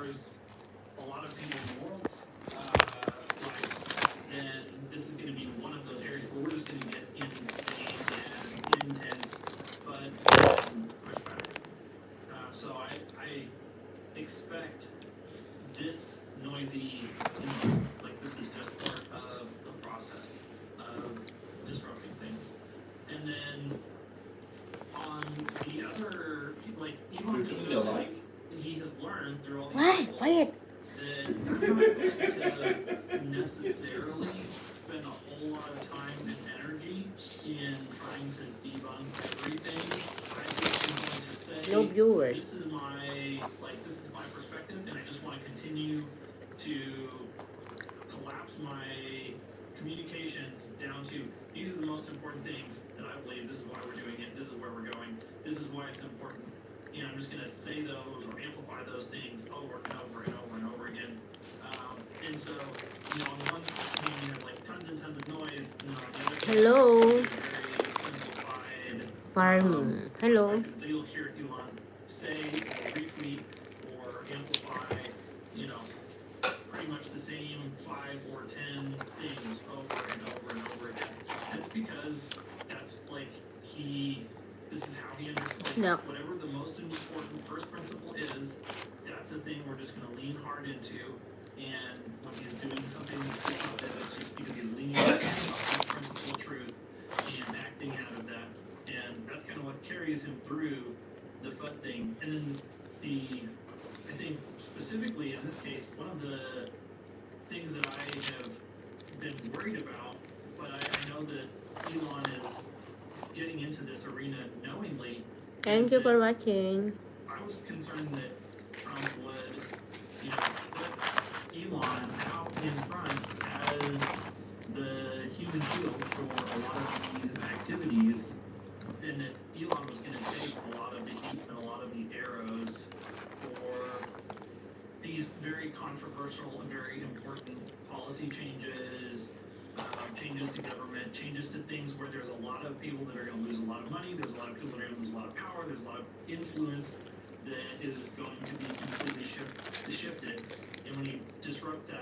destroys a lot of people's worlds, then this is going to be one of those areas where we're just going to get insane and intense FUD and pushback. So I expect this noisy, like this is just part of the process of disrupting things. And then on the other, like Elon just like he has learned through all these cycles Wait. that you're not going to necessarily spend a whole lot of time and energy in trying to debunk everything. I just am going to say, No viewers. this is my perspective, and I just want to continue to collapse my communications down to these are the most important things that I believe. This is why we're doing it. This is where we're going. This is why it's important. And I'm just going to say those or amplify those things over and over and over and over again. And so, on the one hand, you have like tons and tons of noise. And then on the other hand, Hello. very simplified Farming. Hello. perspective. So you'll hear Elon say or retweet or amplify, pretty much the same 5 or 10 things over and over and over again. That's because that's like this is how he understands No. whatever the most important first principle is, that's the thing we're just going to lean hard into. And when he's doing something disruptive, it's just because he's leaning into that principle of truth and acting out of that. And that's kind of what carries him through the FUD thing. And then I think specifically in this case, one of the things that I have been worried about, but I know that Elon is getting into this arena knowingly. Thank you for watching. I was concerned that Trump would, put Elon out in front as the human shield for a lot of these activities, and that Elon was going to take a lot of the heat and a lot of the arrows for these very controversial and very important policy changes, changes to government, changes to things where there's a lot of people that are going to lose a lot of money, there's a lot of people that are going to lose a lot of power, there's a lot of influence that is going to be completely shifted. And when you disrupt that,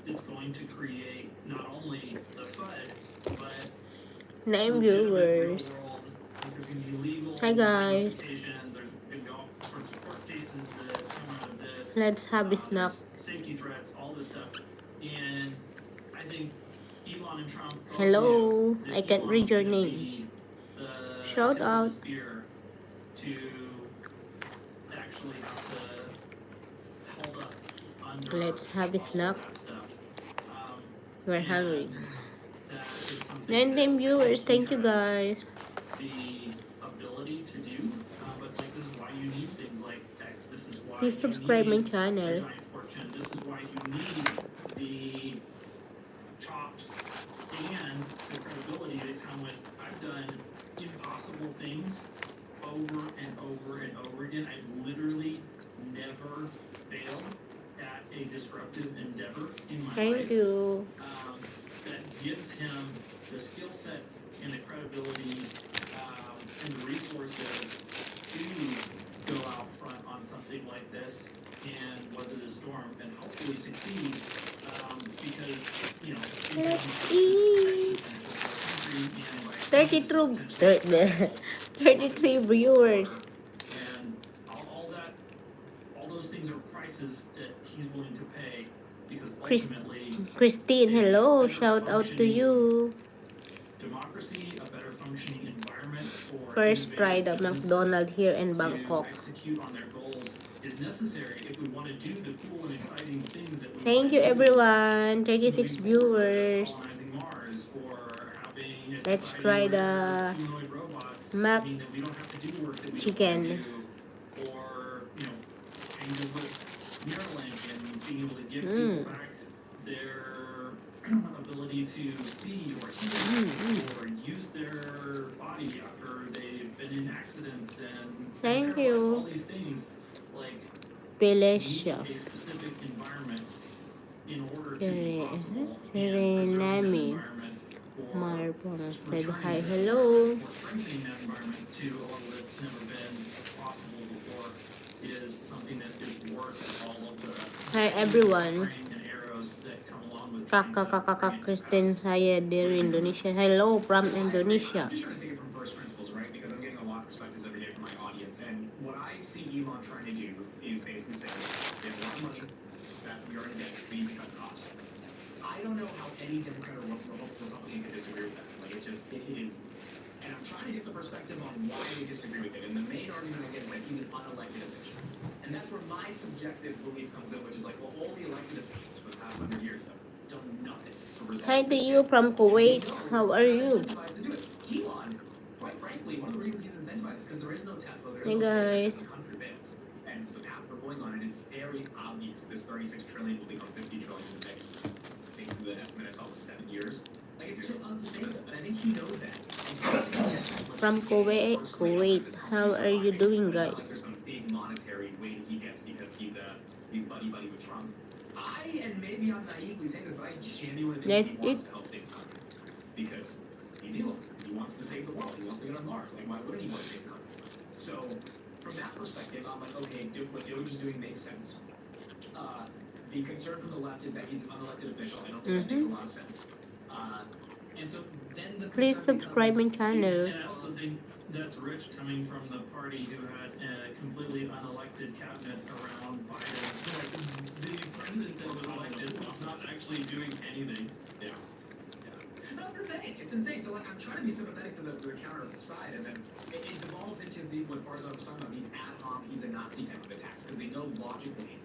it's going to create not only the FUD, but Name viewers. there's going to be legal Hi guys. ramifications, there's going to be all sorts of court cases that come out of this. Let's have a snack. Safety threats, all this stuff. And I think Elon and Trump both Hello. knew that I can't Elon read was your gonna name. be the Shout tip of out. the spear to actually have to hold up under Let's have a all of snack. that stuff. We're And hungry. that is something that Name viewers. he Thank you has guys. the ability to do, but this is why you need things like X. This is why Please you subscribe my need channel. a giant fortune. This is why you need the chops and the credibility that come with. I've done impossible things over and over and over again. I've literally never failed at a disruptive endeavor in my life. Thank you. That gives him the skill set and the credibility and the resources to go out front on something like this and weather the storm and hopefully succeed because, Let's eat. 32, 33 viewers. And all those things are prices that he's willing to pay because ultimately Christine, hello. Shout out to you. democracy, a better functioning environment for First try the innovative McDonald's here in businesses Bangkok. to execute on their goals is necessary if we want to do the cool and exciting things that we Thank want you to do. everyone. 36 Moving forward, viewers. colonizing Mars or having a Let's society try where the humanoid robots Mac mean that we don't have to do work that we chicken. don't want to do, or changes with Neuralink and being able to give people back their ability to see or hear or use their body after they've been in accidents and Thank paralyzed. you. All these things Delicious. need a specific environment in order to Very- be possible. very And preserving that yummy. environment or Marpong said returning hi, to- hello. or strengthening that environment to a level that's never been possible before is something that is worth all of the Hi bullets, everyone. suffering, and arrows that come along with trying to Kakak bring it to Kristen pass. saya dari Indonesia. Hello from I'm Indonesia. just trying to take it from first principles, right? Because I'm getting a lot of perspectives every day from my audience, and what I see Elon trying to do is basically say, "We have a lot of money that we are in debt. We need to cut costs." I don't know how any Democrat or Republican could disagree with that. Like it is, and I'm trying to get the perspective on why they disagree with it. And the main argument I get is that he's an unelected official, and that's where my subjective belief comes in, which is like, well, all the elected officials for the past 100 years have done nothing to resolve. Hi to you from Kuwait. How are you? Incentivized to do it. Elon, quite frankly, one of the reasons he's incentivized is because there is no Tesla, there is Hey no guys. SpaceX, 100 bits, and the path we're going on it is very obvious. This 36 trillion will become 50 trillion in the next, I think the estimate I saw was 7 years. Like it's just unsustainable, and I think he knows that. From Kuwait. How are you doing, But it's not guys? like there's some big monetary win he gets because he's buddy with Trump. And maybe I'm naively saying this, but I genuinely think he wants to help save the country because he's Elon. He wants to save the world. He wants to get on Mars. Like why wouldn't he want to save the country? So from that perspective, I'm like, okay, what Doge is doing makes sense. The concern from the left is that he's an unelected official. I don't think that makes a lot of sense. And so then the Please subscribe my channel. and I also think that's rich coming from the party who had a completely unelected cabinet around Biden. So like the president that was elected was not actually doing anything. Yeah. No, it's insane. It's insane. So like I'm trying to be sympathetic to the counter side, and then it devolves into what Farzad was talking about. These ad hoc, he's a Nazi type of attacks because they know logically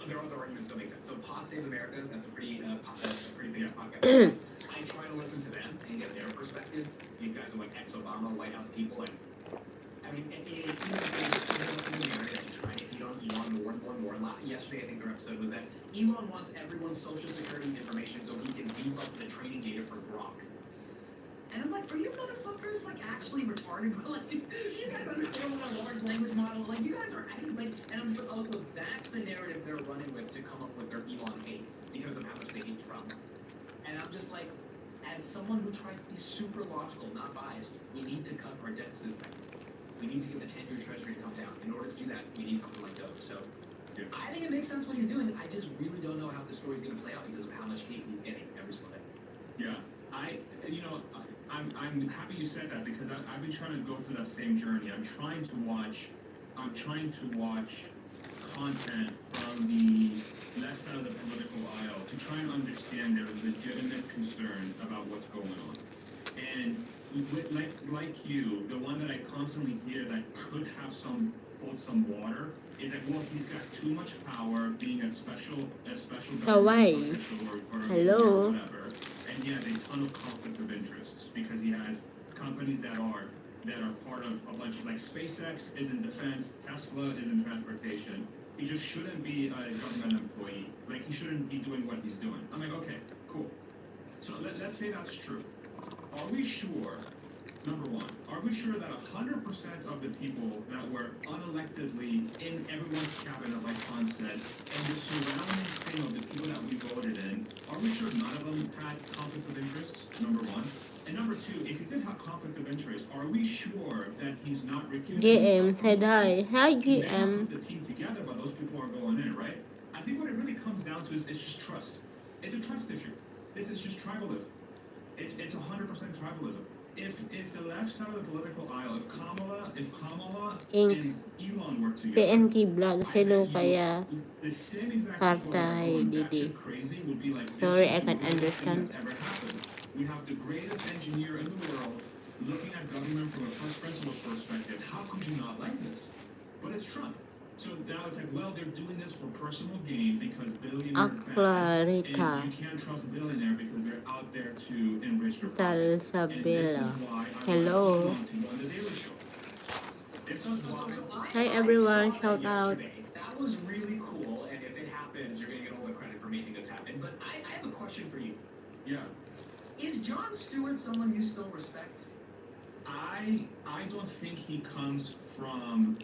their other arguments don't make sense. So Pod Save America, that's a pretty big podcast. I try to listen to them and get their perspective. These guys are like ex-Obama White House people, and I mean, it seems like they're narrative to try to hit on Elon more and more and more. Yesterday, I think their episode was that Elon wants everyone's social security information so he can beef up the training data for Grok. And I'm like, are you motherfuckers like actually retarded? Like, do you guys understand what a large language model? Like, you guys are like, and I'm just like, oh look, that's the narrative they're running with to come up with their Elon hate because of how much they hate Trump. And I'm just like, as someone who tries to be super logical, not biased, we need to cut our deficits back. We need to get the 10-year treasury to come down. In order to do that, we need something like Doge. So I think it makes sense what he's doing. I just really don't know how the story's going to play out because of how much hate he's getting every single day. Yeah, I'm happy you said that because I've been trying to go through that same journey. I'm trying to watch content from the left side of the political aisle to try and understand their legitimate concerns about what's going on. And like you, the one that I constantly hear that could have some water is like, well, he's got too much power, being a special Hawaii. official or Hello. whatever, and he has a ton of conflict of interests because he has companies that are part of a bunch of like SpaceX is in defense, Tesla is in transportation. He just shouldn't be a government employee. Like he shouldn't be doing what he's doing. I'm like, okay, cool. So let's say that's true. Are we sure? Number one, are we sure that 100% of the people that were unelectively in everyone's cabinet, like Han said, and the surrounding thing of the people that we voted in, are we sure none of them had conflict of interest? Number one. And number two, if he did have conflict of interest, are we sure that he's not recusing GM himself said hi. Hi They don't GM. put the team together, but those people are going in, right? I think what it really comes down to is it's just trust. It's a trust issue. It's just tribalism. It's 100% tribalism. If the left side of the political aisle, if Kamala Inc. and Elon work together, CNK Vlogs. Hello kaya the same exact people that are Kartay going Didi. batshit crazy would be like, this Sorry, is I the can't greatest thing understand. that's ever happened. We have the greatest engineer in the world looking at government from a first principles perspective. How could you not like this? But it's Trump. So now it's like, well, they're doing this for personal gain because billionaires are bad, and Aklarita. you can't trust a billionaire because they're out there to enrich their Tal pockets. And this is Sabela. why I Hello. want Elon to go on the Daily Show. It's not why. Hi everyone, I saw shout that out. yesterday. That was really cool, and if it happens, you're gonna get all the credit for making this happen. But I have a question for you. Yeah. Is Jon Stewart someone you still respect? I don't think he comes from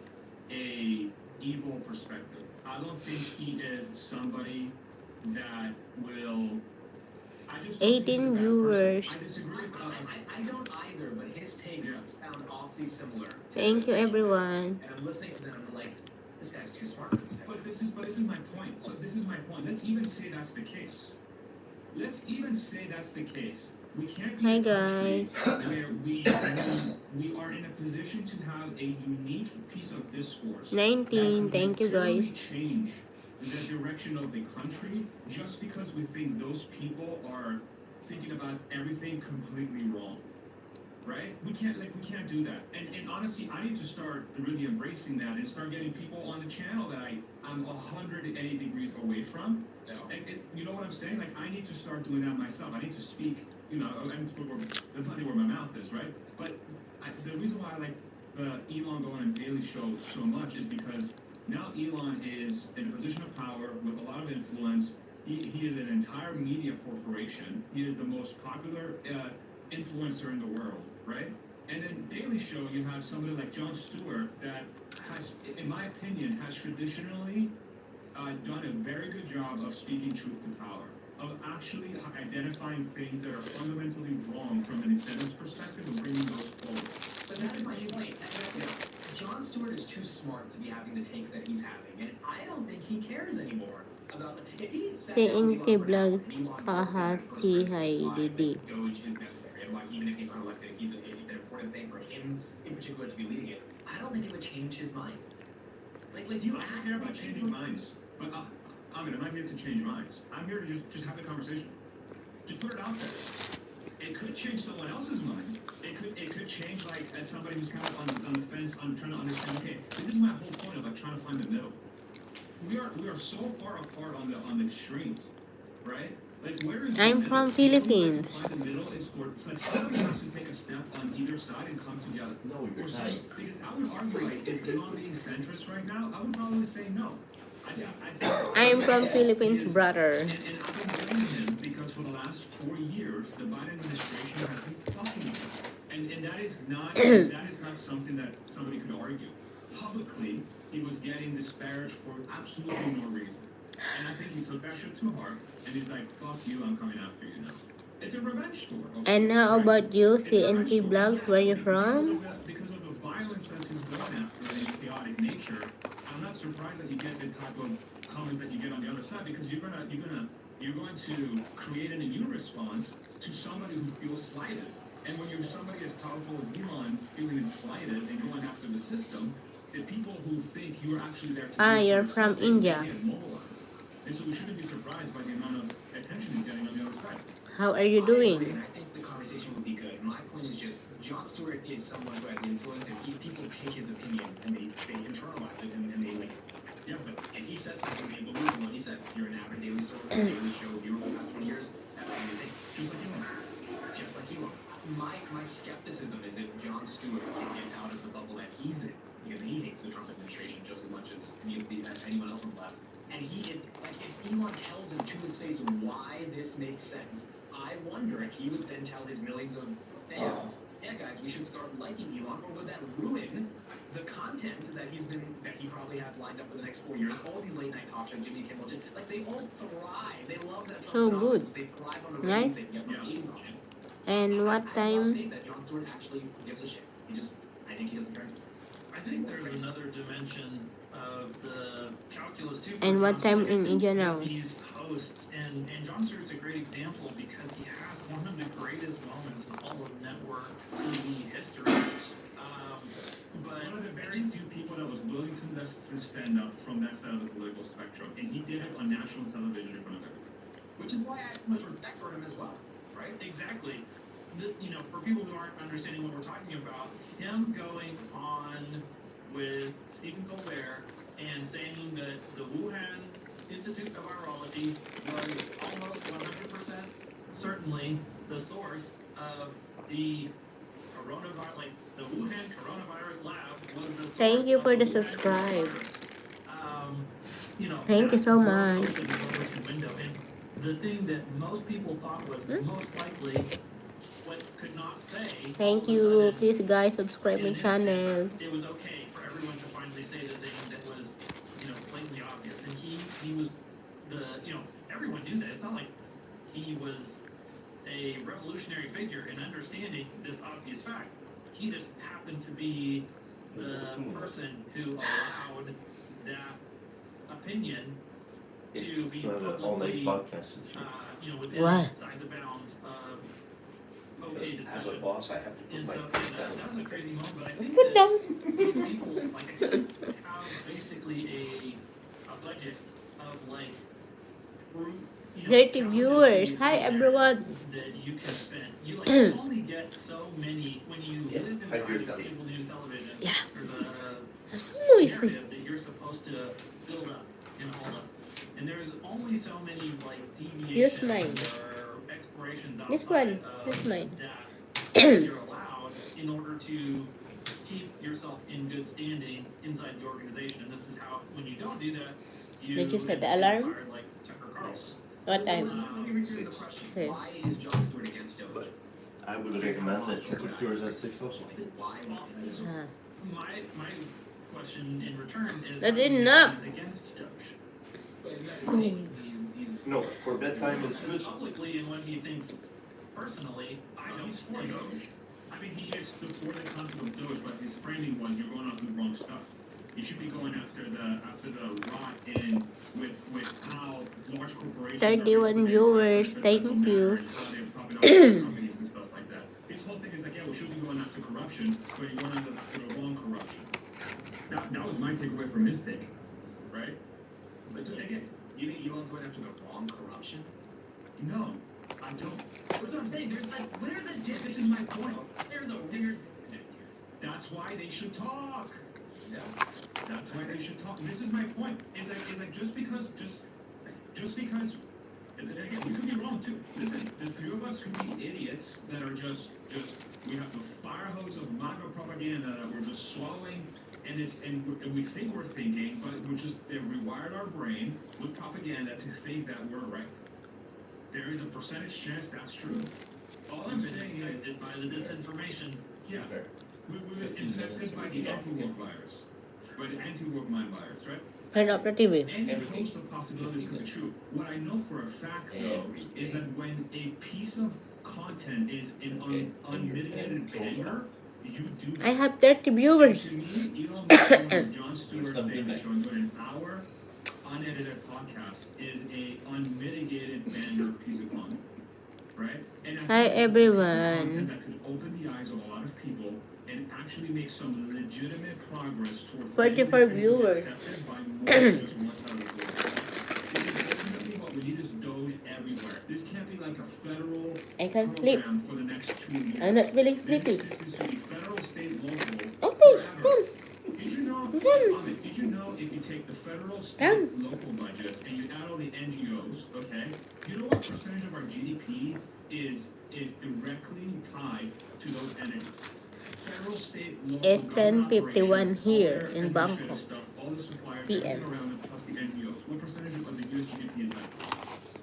a evil perspective. I don't think he is somebody that will. I just don't think he's a 18 bad viewers. person. I disagree with I don't either, but his takes sound awfully similar. Thank you everyone. And I'm listening to them, and I'm like, this guy's too smart for these But things. this is my point. So this is my point. Let's even say that's the case. Let's even say that's the case. We can't be Hi a country guys. where we are in a position to have a unique piece of discourse 19. that Thank you can guys. literally change the direction of the country just because we think those people are thinking about everything completely wrong. Right? We can't do that. And honestly, I need to start really embracing that and start getting people on the channel that I'm 180 degrees away from. Yeah. And you know what I'm saying? Like I need to start doing that myself. I need to speak. You know, I need to put the money where my mouth is, right? But the reason why I like the Elon going on Daily Show so much is because now Elon is in a position of power with a lot of influence. He is an entire media corporation. He is the most popular influencer in the world, right? And then Daily Show, you have somebody like Jon Stewart that has, in my opinion, has traditionally done a very good job of speaking truth to power, of actually identifying things that are fundamentally wrong from an incentives perspective and bringing those forward. But that's my point. Jon Stewart is too smart to be having the takes that he's having, and I don't think he cares anymore about if he had sat Si down with Inky Elon for an hour Vlog and Elon broke down kahas in first si principles Hi why Didi. Doge is necessary, and why even if he's not elected, it's an important thing for him in particular to be leading it. I don't think it would change his mind. Like do you I don't care about changing minds, but I'm not here to change minds. I'm here to just have a conversation. Just put it out there. It could change someone else's mind. It could change like as somebody who's kind of on the fence, on trying to understand. Okay, this is my whole point of like trying to find the middle. We are so far apart on the extremes, right? Like where is the I'm middle? from The only way to Philippines. find the middle is for it's like somebody has to take a step on either side and come together. No, you're Or not. say, because I would argue like is Elon being centrist right now? I would probably say no. I think I'm from Philippines, brother. and I don't blame him because for the last 4 years, the Biden administration has been fucking with him. And that is not something that somebody could argue. Publicly, he was getting disparaged for absolutely no reason. And I think he took that shit to heart, and he's like, fuck you, I'm coming after you now. It's a revenge story. And now right? about you, It's si a Inky revenge Vlogs, story. where you Because from? because of the violence that he's going after and his chaotic nature, I'm not surprised that you get the type of comments that you get on the other side because you're going to create an immune response to somebody who feels slighted. And when you're somebody as powerful as Elon feeling slighted and going after the system, the people who think you're actually there to You're from India. get mobilized. And so we shouldn't be surprised by the amount of attention he's getting on the other side. How are you I agree, doing? and I think the conversation would be good. My point is just, Jon Stewart is someone who has influence, and people take his opinion and they internalize it, and they like, yeah, but if he says something, they believe in what he says. You're an average Daily Show viewer for the past 20 years, that's what you think. Just like Elon. My skepticism is if Jon Stewart can get out of the bubble that he's in, because he hates the Trump administration just as much as anyone else on the left. And if Elon tells him to his face why this makes sense, I wonder if he would then tell his millions of fans, yeah guys, we should start liking Elon, or would that ruin the content that he probably has lined up for the next 4 years? All these late night talk shows, Jimmy Kimmel, like they all thrive. They love that So Trump's in good. office, they thrive on the Nice. ratings they get from hating on him. And what I have time? lost faith that Jon Stewart actually gives a shit. I think he doesn't care. I think there's another dimension of the calculus too. And what time in India India now? These hosts, and Jon Stewart's a great example because he has one of the greatest moments in all of network TV history. But One of the very few people that was willing to stand up from that side of the political spectrum, and he did it on national television in front of everyone. Which is why I have much respect for him as well, right? exactly, for people who aren't understanding what we're talking about, him going on with Stephen Colbert and saying that the Wuhan Institute of Virology was almost 100% certainly the source of the coronavirus, like the Wuhan coronavirus lab was the source Thank you of for the Wuhan subscribe. coronavirus. Thank you so that much. opened the Overton window. And the thing that most people thought was most likely what could not say. Thank all of a you. sudden, Please guys subscribe in my an instant, channel. it was okay for everyone to finally say the thing that was, blatantly obvious. And he was everyone knew that. It's not like he was a revolutionary figure in understanding this obvious fact. He just happened to be the person who allowed that opinion to It's be not an online publicly, podcast. It's within Why? inside the bounds of okay because as a discussion. boss, I have to put And my so foot that down. was a crazy moment, but I think Put that down. these people, like, I think have basically a budget of like, 30 challenges viewers. to Hi out there everyone. that you can spend. You like you only get so many when you Yeah, live I inside agree with of that. cable news television. Yeah. There's That's so a noisy. narrative that you're supposed to build up and hold up, and there's only so many like Use deviations mine. or explorations This outside one. of This mine. that you're allowed in order to keep yourself in good standing inside the organization. And this is how, when you don't do that, you Did you set the get alarm? fired like Tucker Carlson. Yes, What time? Let me return the question. Okay. Why is Jon Stewart against Doge? but I would recommend that you put yours at 6 also. Why? Ah. My question in return is That's how many enough. he's against Doge. No, for bedtime it's good. Publicly and what he thinks personally, I No, don't he's for Doge. I mean, he is for the concept of Doge, but his framing was you're going after the wrong stuff. You should be going after the rot in with how large corporations. 31 viewers. Thank you. Companies and stuff like that. His whole thing is like, yeah, we should be going after corruption, but you're going after the wrong corruption. That was my takeaway from his thing, right? But again, You think Elon's going after the wrong corruption? no, I don't. That's what I'm saying. There's a This is my point. there's a weird. That's why they should talk. Yeah. That's why they should talk. This is my point. Is that just because and again, we could be wrong too. Listen, the three of us could be idiots that are just we have the fire hose of MAGA propaganda that we're just swallowing, and we think we're thinking, but they've rewired our brain with propaganda to think that we're right. There is a percentage chance that's true. All I'm Been saying is, infected by the disinformation. yeah, we've been infected by the anti-woke virus, by the anti-woke mind virus, right? Turn off the TV. Any Everything. host of possibilities could be true. What I know for a fact, though, is that when a piece of content is in Okay, unmitigated and close anger, you do I that. have 30 viewers. To me, Elon Musk and Jon Stewart's Wisdom thing midnight. showing doing an hour unedited podcast is a unmitigated banger piece of content, right? And I think Hi, it's a piece of everyone. content that could open the eyes of a lot of people and actually make some legitimate progress towards 44 getting this thing viewers. accepted by more than just one side of the world. Because ultimately what we need is Doge everywhere. This can't be like a federal I can sleep. program for the next 2 years. I'm not feeling This sleepy. is to be federal, state, local. Okay, forever. done. Did you know, Done. Amit, did you know if you take the federal, state, Done. local budgets and you add all the NGOs, okay, you know what percentage of our GDP is directly tied to those entities? Federal, state, local, It's government 10:51 operations, all here their in administrative Bangkok. stuff, all the suppliers, PM. everything around it, plus the NGOs. What percentage of the US GDP is that?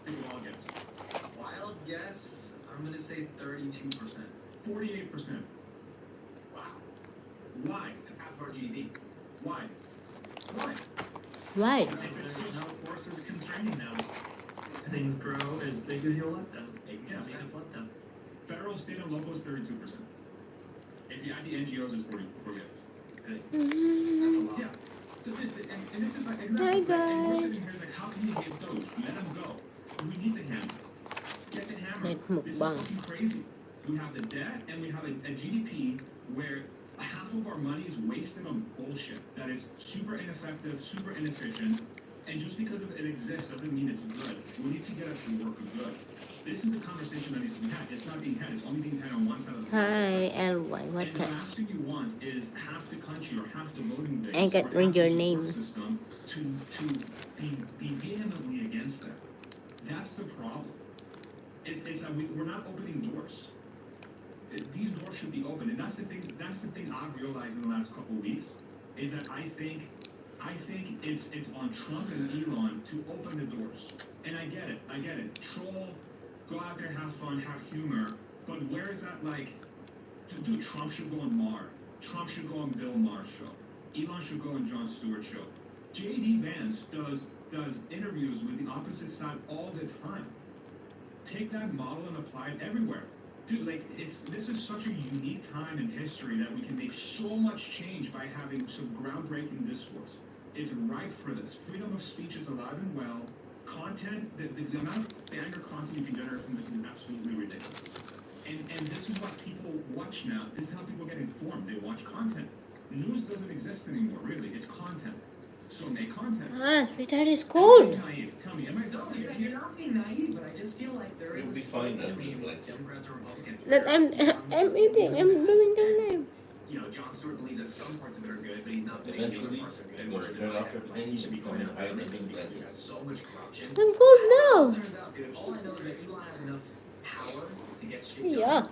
Take a wild guess. Wild guess, I'm gonna say 32%. 48%. Wow. Why? Half of our GDP. Why? Why? Why? There's no forces constraining them. Things grow as big as you'll let them. Yeah, As you can let them. Federal, state, and local is 32%. If you add the NGOs, it's 48. Okay. That's a lot. Yeah. So this, and this is like Hi, exactly. And we're guys. sitting here, it's like, how can you give those? Let them go. We need the hammer. Get the hammer. Let's This is mukbang. fucking crazy. We have the debt, and we have a GDP where half of our money is wasted on bullshit that is super ineffective, super inefficient, and just because it exists doesn't mean it's good. We need to get it to work good. This is a conversation that needs to be had. It's not being had. It's only being had on one side of the Hi, LY. What and the last thing you want is half the country or half the voting base I can't or read half your the name. support system to be vehemently against that. That's the problem. It's that we're not opening doors. These doors should be open, and that's the thing. That's the thing I've realized in the last couple of weeks is that I think it's on Trump and Elon to open the doors. And I get it. Troll, go out there, have fun, have humor. But where is that like? Dude, Trump should go on Maher. Trump should go on Bill Maher's show. Elon should go on Jon Stewart's show. J.D. Vance does interviews with the opposite side all the time. Take that model and apply it everywhere. Dude, like this is such a unique time in history that we can make so much change by having some groundbreaking discourse. it's ripe for this. Freedom of speech is alive and well. Content, the amount of banger content you can generate from this is absolutely ridiculous. And this is what people watch now. This is how people get informed. They watch content. News doesn't exist anymore, really. It's content. So make content. Ah, sweetheart is cold. Tell me, am I No, dumb? you're not being naive, but I just feel like there is You'll a be split fine then, between like- Democrats or Republicans. That I'm eating. I'm doing the name. You know, Jon Stewart believes that some parts of it are good, but he's not believing the other Eventually, parts are good. you're gonna turn off everything, He should be become going an out island because in we Blackwood. got so much corruption. I'm cold now. Turns out, dude, all I know is that Elon has enough power to get shit done. Yeah.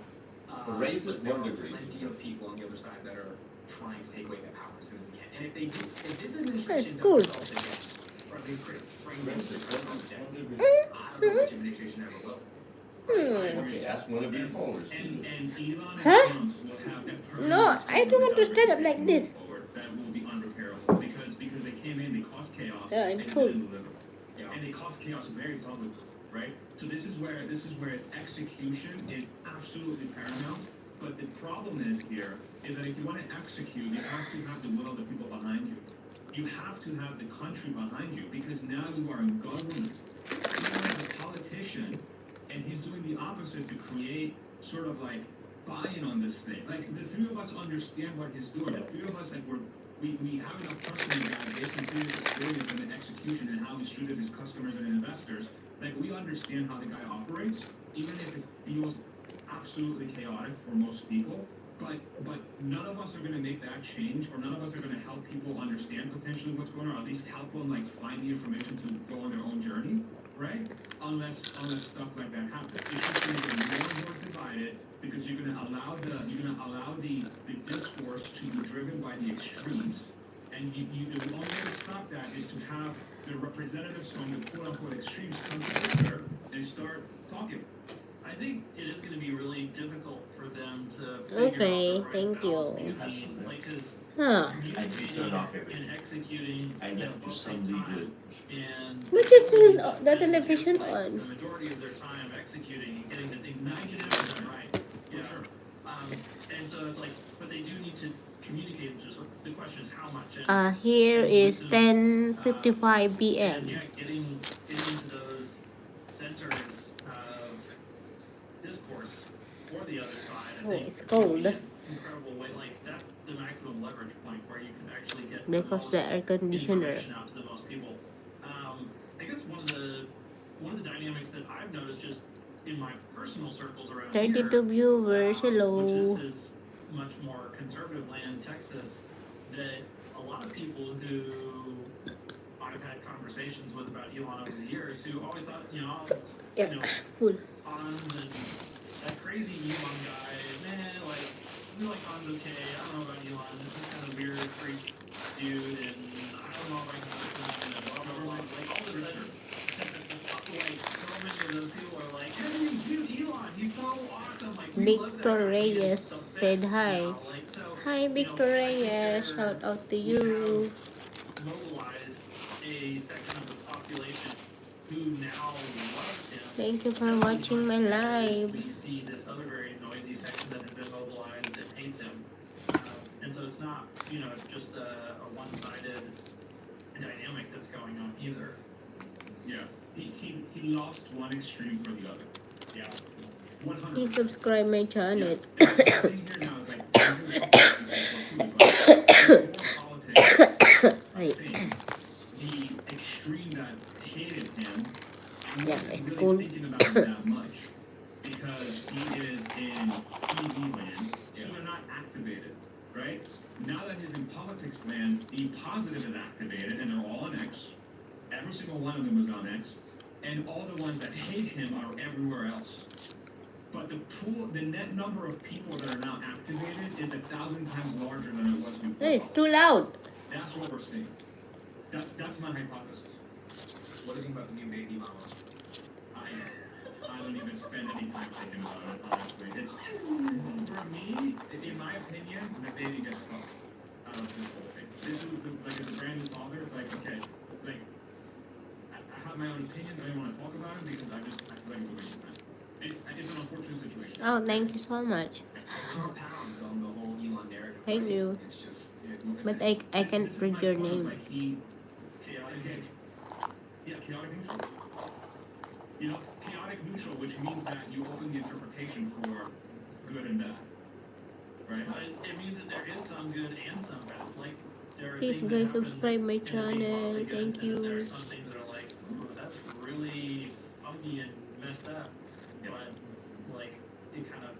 Raise it There 1 are degree. plenty of people on the other side that are trying to take away that power as soon as they can. And if they do, if this administration That's cool. doesn't solve this yet, or at least bring Raise this it to 1 solve it, degree. I don't know which administration ever will. Okay, ask one of your followers. And Elon and Huh? Trump will have that permanent No, I don't want to stand up like this. forward that will be unrepairable because they came in, they caused chaos, Yeah, I'm and they full. didn't deliver. Yeah. And they caused chaos very publicly, right? So this is where execution is absolutely paramount. But the problem is here is that if you want to execute, you have to have the will of the people behind you. You have to have the country behind you because now you are in government. You are a politician, and he's doing the opposite to create sort of like buy-in on this thing. Like the three of us understand what he's doing. The three of us like we have enough trust in the guy based on previous experience and the execution and how he's treated his customers and investors. Like we understand how the guy operates, even if it feels absolutely chaotic for most people. But none of us are going to make that change, or none of us are going to help people understand potentially what's going on, or at least help them like find the information to go on their own journey, right? Unless stuff like that happens. It's just going to get more and more divided because you're going to allow the discourse to be driven by the extremes, and the only way to stop that is to have the representatives from the quote unquote extremes come together and start talking. I think it is going to be really difficult for them to figure Okay, out the right thank balance you. between, like, 'cause Huh. I just turn off everything. and executing, I you know, left both some at the same legal. time, and But you still just the spend, television like, on. the majority of their time executing and getting the things 99% right. Yeah. And so it's like, but they do need to communicate. Just the question is how much. And, Here is 10:55 and p.m. yeah, getting into those centers of discourse for the other side. I Oh, think it's cold. would be an incredible way. Like that's the maximum leverage point where you can actually get Because the air conditioner. information out to the most people. I guess one of the dynamics that I've noticed just in my personal circles around 32 here, viewers. which Hello. is much more conservative land, Texas, that a lot of people who I've had conversations with about Elon over the years who always thought, Yeah, full. Hans and that crazy Elon guy, like, I feel like Hans okay, I don't know about Elon, this is kind of weird, freak dude, and I don't know if I can listen to him, blah, blah, blah, like, all this other, like, so many of those people are like, hey, dude, Elon, he's so awesome, like, we love that Victor guy, he gets Reyes stuff said fixed, hi. like, so, Hi, Victor I think Reyes. they're- Shout out to we you. have mobilized a section of the population who now loves him. Thank you for watching my live. We see this other very noisy section that has been mobilized and hates him. And so it's not, just a one-sided dynamic that's going on either. Yeah, he lost one extreme for the other. Yeah, 100%. Please subscribe my channel. Yeah, and the thing here now is like, politics, I think the extreme that hated him Yeah, wasn't it's really cool. thinking about him that much because he is in TV land, so they're not activated, right? Now that he's in politics land, the positive is activated, and they're all on X. Every single one of them is on X, and all the ones that hate him are everywhere else. But the net number of people that are now activated is 1,000 times larger than it was before. Hey, it's too loud. That's what we're seeing. That's my hypothesis. What do you think about the new baby mama? I don't even spend any time thinking about it, honestly. It's, for me, in my opinion, the baby gets fucked out of this whole thing. This is, like, as a brand new father, it's like, okay, like, I have my own opinions, I don't want to talk about it because I feel like it's a waste of time. It's an unfortunate situation. Oh, thank you so much. 4 pounds on the whole Elon narrative. Thank right? you. It's just, But I can't read your name. Like, again, yeah, chaotic neutral. You know, chaotic neutral, which means that you open the interpretation for good and bad, right? It means that there is some good and some bad. Like there are Please things that guys happen subscribe my and they mean channel. morally good, Thank and then there are you. some things that are like, ooh, that's really funky and messed up. Yeah. But like it kind of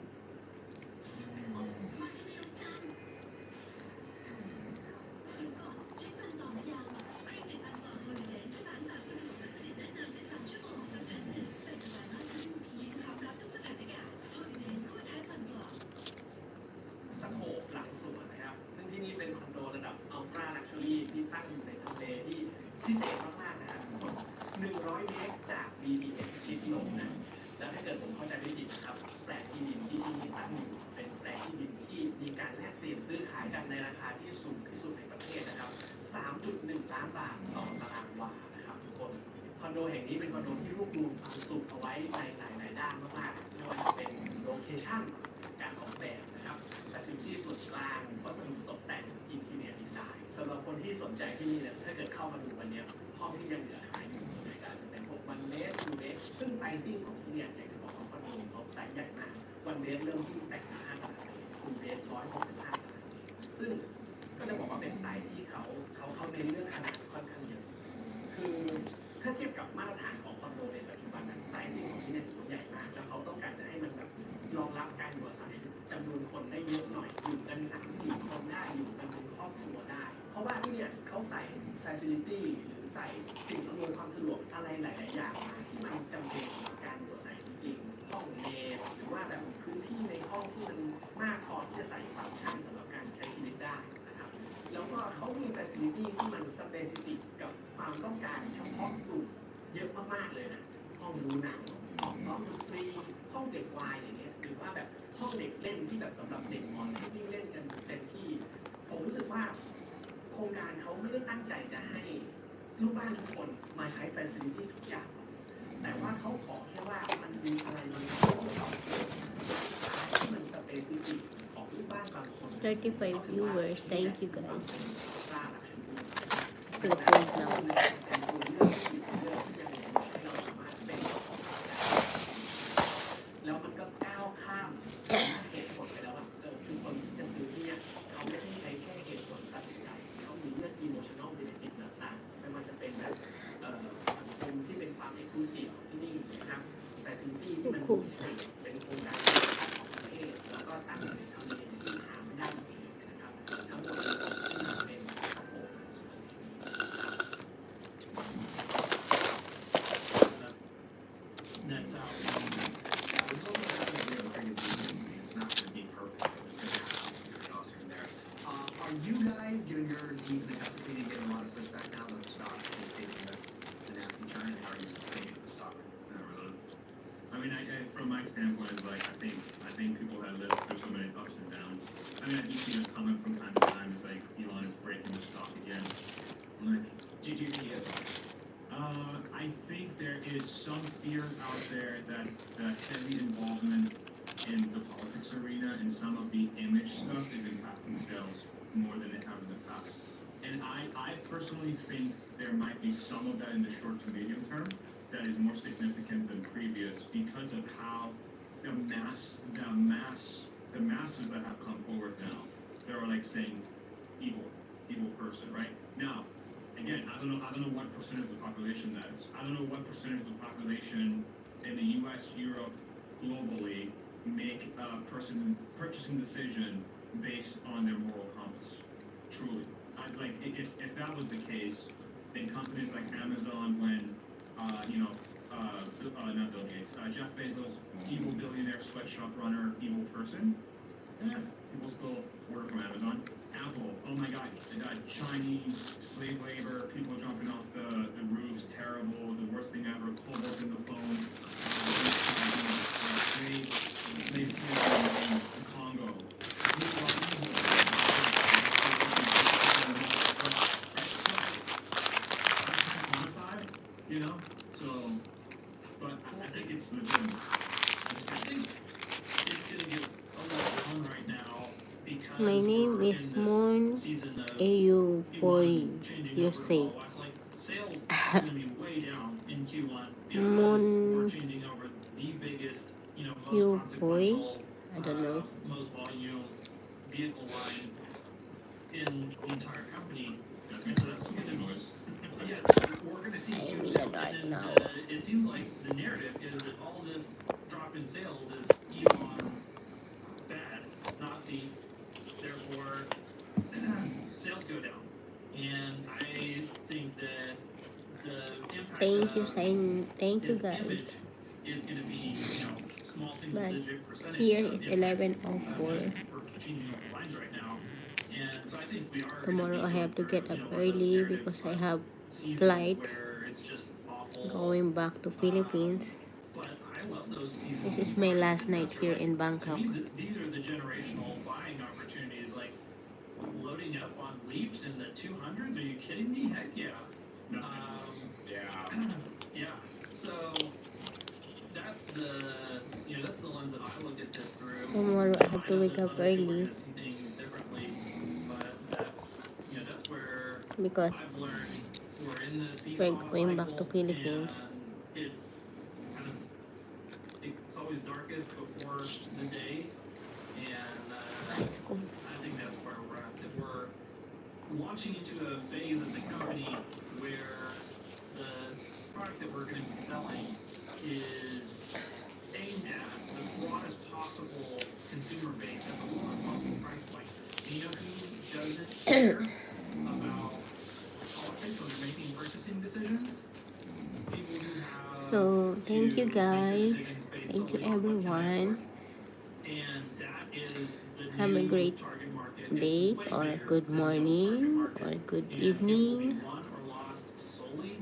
สโคปหลังสวนนะครับซึ่งที่นี่เป็นคอนโดระดับอัลตร้าลักชัวรี่ที่ตั้งอยู่ในทำเลที่พิเศษมากๆนะครับ100 เมตรจาก BTS ชิดลมนะแล้วถ้าเกิดผมเข้าใจไม่ผิดนะครับแปลงที่ดินที่ที่นี่ตั้งอยู่เป็นแปลงที่ดินที่มีการแลกเปลี่ยนซื้อขายกันในราคาที่สูงที่สุดในประเทศนะครับ 3.1 ล้านบาทต่อตารางวานะครับทุกคนคอนโดแห่งนี้เป็นคอนโดที่รวบรวมความสุขเอาไว้ในหลายๆด้านมากๆไม่ว่าจะเป็นโลเคชั่นการออกแบบนะครับแต่สิ่งที่ส่วนกลางวัสดุตกแต่งอินทีเนียร์ดีไซน์สำหรับคนที่สนใจที่นี่เนี่ยถ้าเกิดเข้ามาดูวันนี้ห้องที่ยังเหลือขายอยู่ในการจะเป็นพวก1 เมตร 2 เมตรซึ่งไซซิ่งของที่เนี่ยอยากจะบอกว่าคอนโดเขาไซส์ใหญ่มาก1 เมตรเริ่มที่85 ตารางเมตร2 เมตร 165 ตารางเมตรซึ่งก็จะบอกว่าเป็นไซส์ที่เขาเน้นเรื่องขนาดค่อนข้างเยอะคือถ้าเทียบกับมาตรฐานของคอนโดในปัจจุบันนั้นไซซิ่งของที่เนี่ยถือว่าใหญ่มากแล้วเขาต้องการจะให้มันแบบรองรับการอยู่อาศัยจำนวนคนได้เยอะหน่อยอยู่กัน 3-4 คนได้อยู่กันเป็นครอบครัวได้ เพราะว่าที่เนี่ยเขาใส่ facility หรือใส่สิ่งอำนวยความสะดวกอะไรหลาย ๆ อย่างมาที่มันจำเป็นต่อการอยู่อาศัยจริงๆห้องเมดหรือว่าแบบพื้นที่ในห้องที่มันมากพอที่จะใส่ฟังก์ชันสำหรับการใช้ชีวิตได้นะครับแล้วก็เขามี facility ที่มัน specific กับความต้องการเฉพาะกลุ่มเยอะมาก ๆ เลยนะห้องดูหนังห้องซ้อมดนตรีห้องเด็กวายอย่างเงี้ยหรือว่าแบบห้องเด็กเล่นที่แบบสำหรับเด็กอ่อนที่วิ่งเล่นกันเต็มที่ผมรู้สึกว่าโครงการเขาไม่ได้ตั้งใจจะให้ลูกบ้านทุกคนมาใช้ facility ทุกอย่างแต่ว่าเขาขอแค่ว่ามันมีอะไรมันต้องตอบโจทย์ที่มันสเปซิฟิกของลูกบ้านบางคน 35 viewers. Thank you guys. เป็ To the point now. แล้วมันก็ก้าวข้ามเหตุผลไปแล้วว่าคือคนที่จะซื้อที่เนี่ยเขาไม่ได้ใช้แค่เหตุผลตัดสินใจเขามีเรื่อง emotional benefit ต่างๆไม่ว่าจะเป็นแบบสังคมที่เป็นความ exclusive ของที่นี่นะครับ facility ที่มันพิเศษเป็นโครงการของประเทศแล้วก็ตั้งอยู่ในทำเลที่หาไม่ได้อีกนะครับทั้งหมดที่เป็นระบบ nets out. It's also not going to be a very good business. It's not going to be perfect. There's going to have some trade-offs here and there. Are you guys, given your deep in the capacity, getting a lot of pushback now that the stock is taking a nasty turn? And how are you thinking of the stock? Not really. I mean, from my standpoint, it's like I think people have lived through so many ups and downs. I mean, you see this comment from time to time. It's like Elon is breaking the stock again. I'm like, GGPS. I think there is some fears out there that the heavy involvement in the politics arena and some of the image stuff is impacting sales more than it has in the past. And I personally think there might be some of that in the short to medium term that is more significant than previous because of how the masses that have come forward now, they're like saying evil person, right? Now, again, I don't know what percentage of the population that is. I don't know what percentage of the population in the U.S., Europe, globally make a purchasing decision based on their moral compass. Truly, if that was the case, then companies like Amazon, when not Bill Gates, Jeff Bezos, evil billionaire, sweatshop runner, evil person, people still order from Amazon. Apple, oh my God, Chinese slave labor, people jumping off the roofs, terrible, the worst thing ever, pulled up in the phone, slave in the Congo. You know, so, but I think it's legitimate. I think it's gonna get a little fun right now because My name we're is in this Moon season of Ayu Elon Boy changing over Yosei. the law. It's like sales going to be way down in Q1 because Moon we're changing over the biggest, most you boy. consequential, I don't know. most volume vehicle line in the entire company. And so that's going to be, yeah, we're going to see I'm huge the sales. dark And then now. it seems like the narrative is that all this drop in sales is Elon bad, Nazi, therefore sales go down. And I think that the impact Thank you his guys. image is going to be, small single But digit percentage. here of is impact, 11:04. just for changing over lines right now. And so I think we are Tomorrow I have to get up one of those early narratives, because I but have seasons flight where it's just awful. going back to Philippines. But I love those seasons. This is my last night here in To Bangkok. me, these are the generational buying opportunities. Like loading up on leaps in the 200s. Are you kidding me? Heck yeah. Yeah. Yeah. So that's the lens that I look at this through. Tomorrow I have to know wake that up other people are early gonna see things differently, but that's where because I've learned we're in the seesaw we're going back to cycle, Philippines. and it's kind of it's always darkest before the day, and Let's go. I think that's where we're at. That we're launching into a phase of the company where the product that we're going to be selling is aimed at the broadest possible consumer base at the lowest possible price point. And you know who doesn't care about politics when they're making purchasing decisions? People who have So thank you to make guys. decisions based Thank you solely on what can they everyone. afford. And that is the Have a new great target market. It's day way or bigger good than the old target morning market. or good And it will be evening. won or lost solely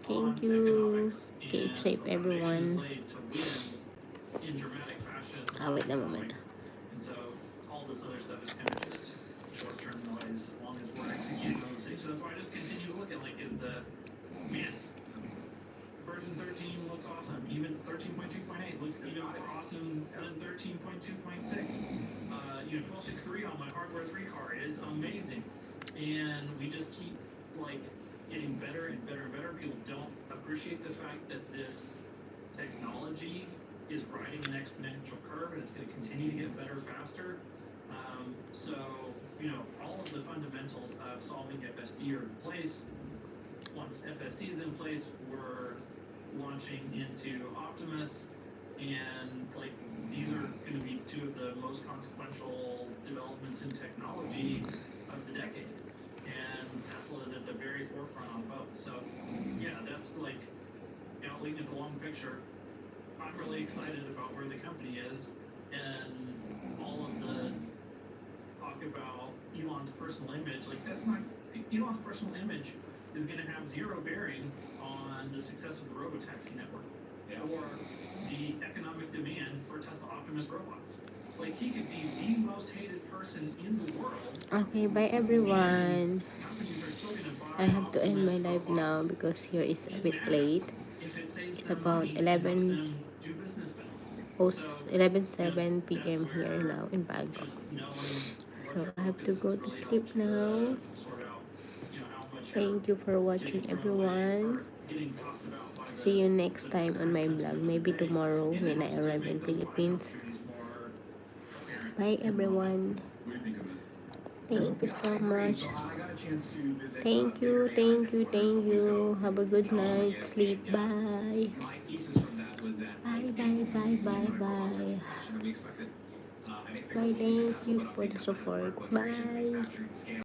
Thank on you. economics, Keep and safe the foundation is everyone. laid to win in dramatic fashion Wait on a moment. economics. And so all this other stuff is kind of just short-term noise as long as we're executing on those things. So that's why I just continue to look at man, version 13 looks awesome. Even 13.2.8 looks even more awesome than 13.2.6. 12.6.3 on my hardware 3 car is amazing. And we just keep getting better and better and better. People don't appreciate the fact that this technology is riding an exponential curve and it's going to continue to get better faster. So all of the fundamentals of solving FSD are in place. Once FSD is in place, we're launching into Optimus, and these are going to be two of the most consequential developments in technology of the decade. And Tesla is at the very forefront on both. So yeah, that's looking at the long picture. I'm really excited about where the company is, and all of the talk about Elon's personal image. That's not Elon's personal image is going to have zero bearing on the success of the robotaxi network or the economic demand for Tesla Optimus robots. He could be the most hated person in the world. Okay, bye everyone. Companies are still going to buy I have to end my Optimus live now robots because here is a in bit mass late. if it saves It's them about money and helps 11 them do business better. oh, So, 11:07 that's p.m. here where now in Bangkok. just knowing what So your I have focus to is go to really sleep helps now. to sort out, how much Thank you for you're watching getting thrown away everyone. or getting tossed about by See you next time on my current vlog. sentiment of Maybe the day. tomorrow And it when I helps to arrive make in those buying Philippines. opportunities more apparent. Bye everyone. What do you think of it? Thank you so much. So I got a chance to visit. Thank you, thank you, thank you. Have a good night. Sleep. Bye. My thesis from that was that Bye, bye, bye, bye, bye. faster than we expected. I think Bye, they're thank you for the support. Bye.